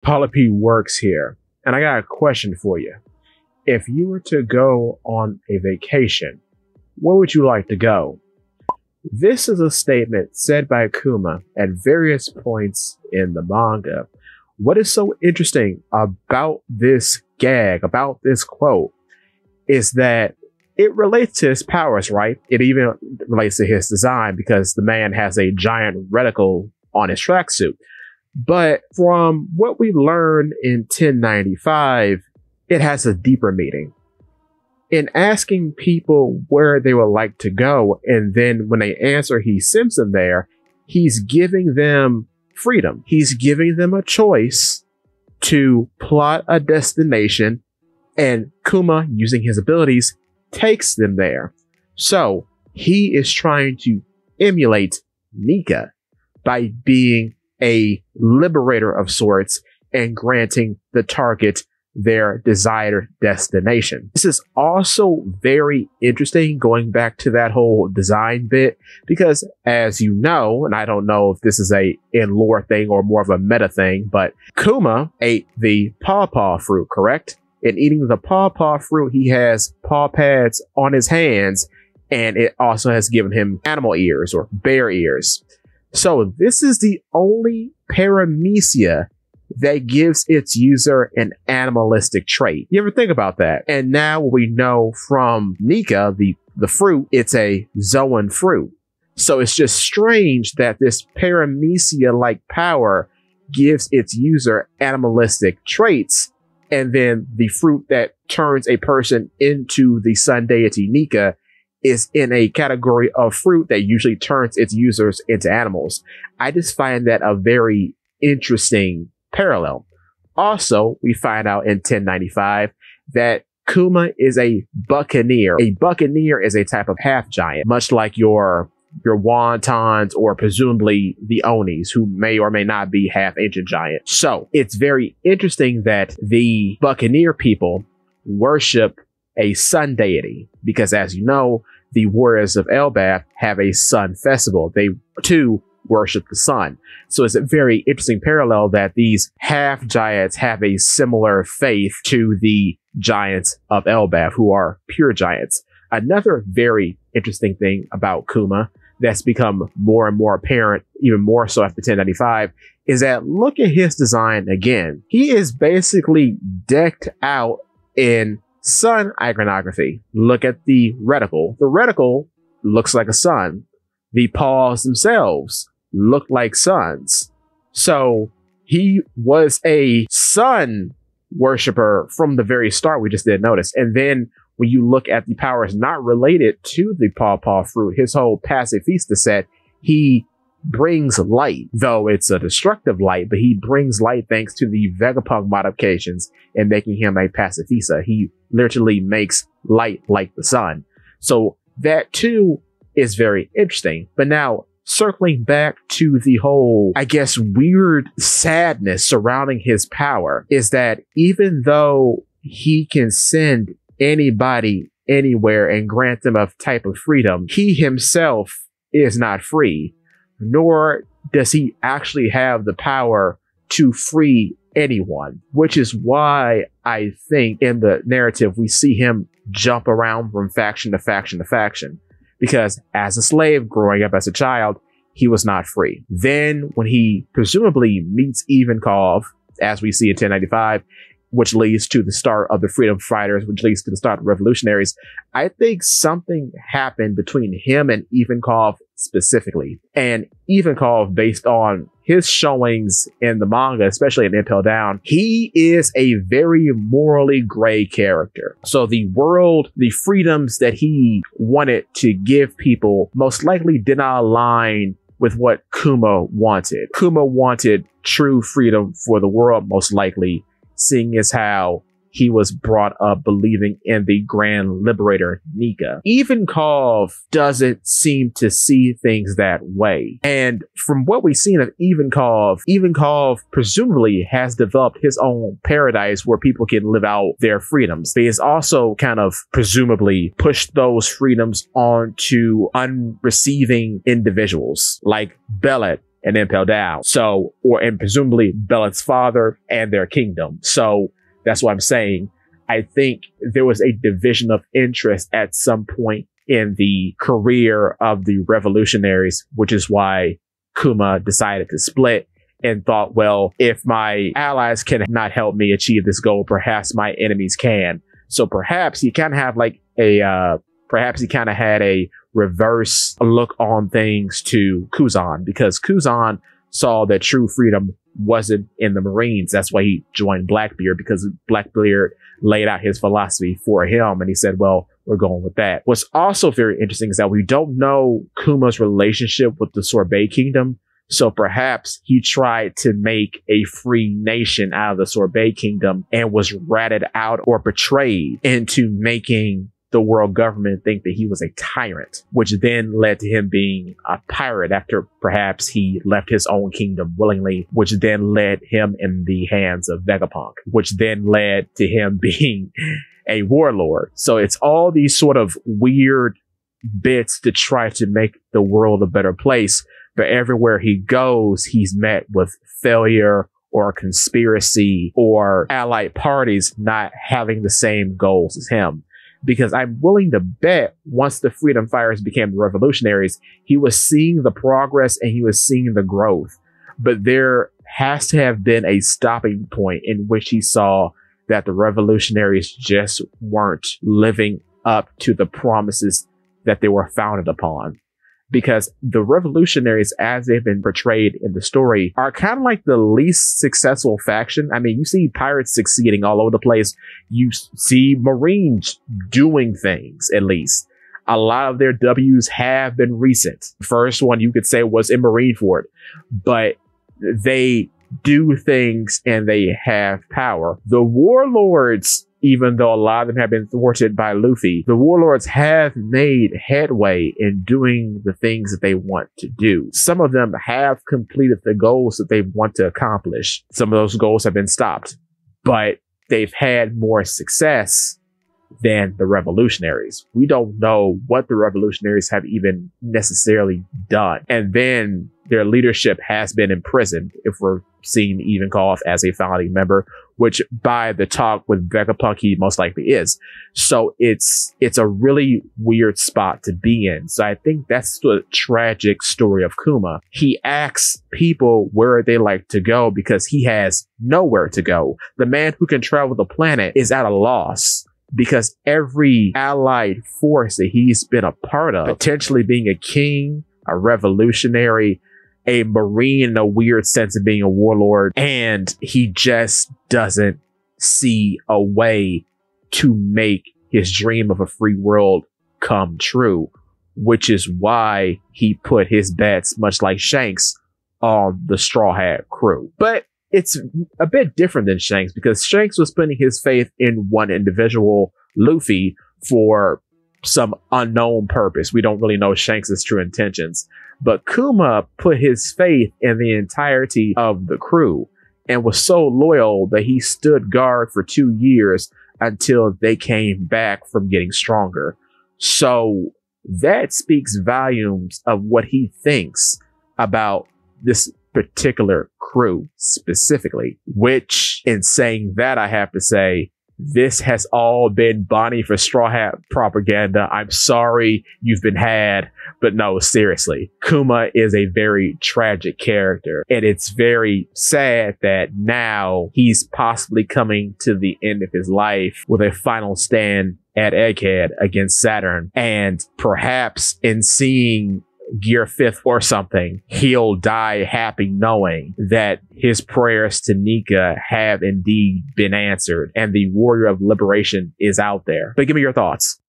Polyp works here. And I got a question for you. If you were to go on a vacation, where would you like to go? This is a statement said by Kuma at various points in the manga. What is so interesting about this gag, about this quote, is that it relates to his powers, right? It even relates to his design because the man has a giant reticle on his tracksuit. But from what we learned in 1095, it has a deeper meaning. In asking people where they would like to go, and then when they answer he sends them there, he's giving them freedom. He's giving them a choice to plot a destination, and Kuma, using his abilities, takes them there. So he is trying to emulate Nika by being a liberator of sorts and granting the target their desired destination. This is also very interesting, going back to that whole design bit, because as you know, and I don't know if this is a in lore thing or more of a meta thing, but Kuma ate the pawpaw fruit, correct? In eating the pawpaw fruit, he has paw pads on his hands, and it also has given him animal ears or bear ears. So this is the only paramecia that gives its user an animalistic trait. You ever think about that? And now we know from Nika, the fruit, it's a Zoan fruit. So it's just strange that this paramecia-like power gives its user animalistic traits, and then the fruit that turns a person into the sun deity Nika is in a category of fruit that usually turns its users into animals. I just find that a very interesting parallel. Also, we find out in 1095 that Kuma is a buccaneer. A buccaneer is a type of half giant, much like your wontons or presumably the onis, who may or may not be half ancient giant. So it's very interesting that the buccaneer people worship a sun deity, because as you know, the warriors of Elbaf have a sun festival. They too worship the sun. So it's a very interesting parallel that these half giants have a similar faith to the giants of Elbaf, who are pure giants. Another very interesting thing about Kuma that's become more and more apparent, even more so after 1095, is that look at his design again. He is basically decked out in sun iconography. Look at the reticle. The reticle looks like a sun. The paws themselves look like suns. So he was a sun worshiper from the very start. We just didn't notice. And then when you look at the powers not related to the pawpaw fruit, his whole pacifista set, he brings light, though it's a destructive light, but he brings light thanks to the Vegapunk modifications and making him a pacifista. He literally makes light like the sun. So that too is very interesting. But now, circling back to the whole, I guess, weird sadness surrounding his power, is that even though he can send anybody anywhere and grant them a type of freedom, he himself is not free, nor does he actually have the power to free anyone, which is why I think in the narrative we see him jump around from faction to faction to faction. Because as a slave growing up as a child, he was not free. Then when he presumably meets Ivankov, as we see in 1095, which leads to the start of the freedom fighters, which leads to the start of revolutionaries, I think something happened between him and Ivankov specifically. And Ivankov, based on his showings in the manga, especially in Impel Down, he is a very morally gray character. So the world, the freedoms that he wanted to give people most likely did not align with what Kuma wanted. Kuma wanted true freedom for the world, most likely, seeing as how he was brought up believing in the Grand Liberator Nika. Ivankov doesn't seem to see things that way. And from what we've seen of Ivankov presumably has developed his own paradise where people can live out their freedoms. But he has also kind of presumably pushed those freedoms onto unreceiving individuals like Belet and impel down. So, and presumably Bellet's father and their kingdom. So that's what I'm saying. I think there was a division of interest at some point in the career of the revolutionaries, which is why Kuma decided to split and thought, well, if my allies cannot help me achieve this goal, perhaps my enemies can. So perhaps he kind of have like perhaps he kind of had a reverse look on things to Kuzan, because Kuzan saw that true freedom wasn't in the Marines. That's why he joined Blackbeard, because Blackbeard laid out his philosophy for him, and he said, well, we're going with that. What's also very interesting is that we don't know Kuma's relationship with the Sorbet Kingdom. So perhaps he tried to make a free nation out of the Sorbet Kingdom and was ratted out or betrayed into making the world government think that he was a tyrant, which then led to him being a pirate after perhaps he left his own kingdom willingly, which then led him in the hands of Vegapunk, which then led to him being a warlord. So it's all these sort of weird bits to try to make the world a better place. But everywhere he goes, he's met with failure or conspiracy or allied parties not having the same goals as him. Because I'm willing to bet once the Freedom Fighters became the revolutionaries, he was seeing the progress and he was seeing the growth. But there has to have been a stopping point in which he saw that the revolutionaries just weren't living up to the promises that they were founded upon. Because the revolutionaries, as they've been portrayed in the story, are kind of like the least successful faction. I mean, you see pirates succeeding all over the place. You see Marines doing things, at least. A lot of their W's have been recent. First one you could say was in Marineford, but they do things and they have power. The warlords, even though a lot of them have been thwarted by Luffy, the warlords have made headway in doing the things that they want to do. Some of them have completed the goals that they want to accomplish. Some of those goals have been stopped, but they've had more success than the revolutionaries. We don't know what the revolutionaries have even necessarily done. And then their leadership has been imprisoned, if we're seen Ivankov as a founding member, which by the talk with Vegapunk, he most likely is. So it's a really weird spot to be in. So I think that's the tragic story of Kuma. He asks people where they like to go because he has nowhere to go. The man who can travel the planet is at a loss, because every allied force that he's been a part of, potentially being a king, a revolutionary, a marine in a weird sense of being a warlord, and he just doesn't see a way to make his dream of a free world come true, which is why he put his bets, much like Shanks, on the Straw Hat crew. But it's a bit different than Shanks, because Shanks was putting his faith in one individual, Luffy, for some unknown purpose. We don't really know Shanks' true intentions. But Kuma put his faith in the entirety of the crew and was so loyal that he stood guard for 2 years until they came back from getting stronger. So that speaks volumes of what he thinks about this particular crew specifically, which, in saying that, I have to say, this has all been Bonnie for Straw Hat propaganda. I'm sorry you've been had, but no, seriously, Kuma is a very tragic character, and it's very sad that now he's possibly coming to the end of his life with a final stand at Egghead against Saturn, and perhaps in seeing Gear 5th or something, he'll die happy knowing that his prayers to Nika have indeed been answered and the warrior of liberation is out there. But give me your thoughts.